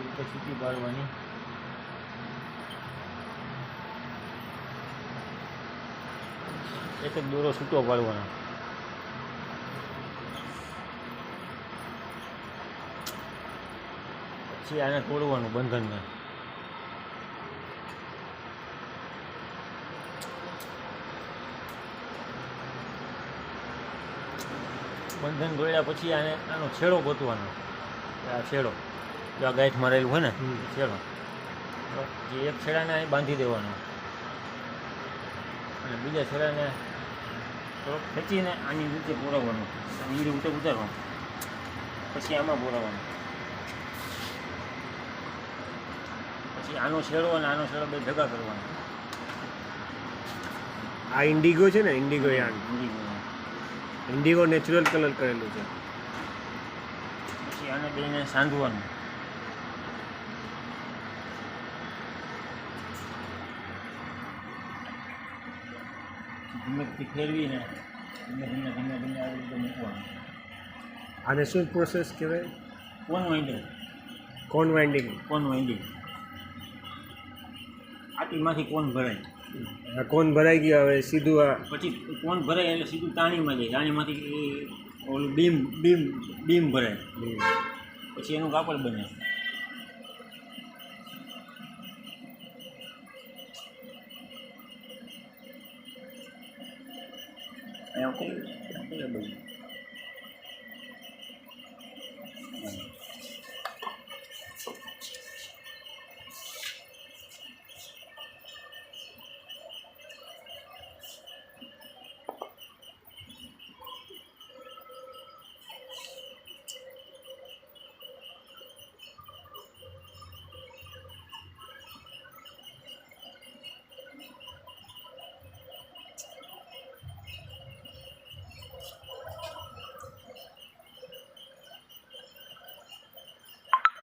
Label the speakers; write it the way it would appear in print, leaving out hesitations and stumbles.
Speaker 1: આવી રીતે છૂટી પાડવાની. એક જ દોરો છૂટો પાડવાનો. પછી આને તોડવાનું બંધનને. બંધન દોડ્યા પછી આનો છેડો ગોતવાનો. આ છેડો જો આ ગાંઠ મારેલું હોય ને છેડો, જે એક છેડાને અહીં બાંધી દેવાનો અને બીજા છેડાને થોડોક ખેંચીને આની રીતે બોરાવવાનું. ઈડી ઉતર ઉતારવાનું, પછી આમાં બોરાવવાનું. પછી આનો છેડો અને આનો છેડો બે ભેગા કરવાના.
Speaker 2: આ ઇન્ડિગો છે ને, Indigo yarn, Indigo natural colour કરેલું છે.
Speaker 1: પછી આને બેને સાંધવાનું. ધીમેથી ફેરવીને ધીમે ધીમે ધીમે ધીમે આવી રીતે મૂકવાનું.
Speaker 2: આને શું પ્રોસેસ કહેવાય?
Speaker 1: કોન વાઇન્ડિંગ.
Speaker 2: કોન વાઇન્ડિંગ.
Speaker 1: કોન વાઇન્ડિંગ. આટીમાંથી કોન ભરાય.
Speaker 2: આ કોન ભરાઈ ગયો, હવે સીધું આ
Speaker 1: પછી કોન ભરાય એટલે સીધું તાણીમાં જાય. તાણીમાંથી ઓલું બીમ ભરાય. પછી એનું કાપડ બને. અહીંયા બને.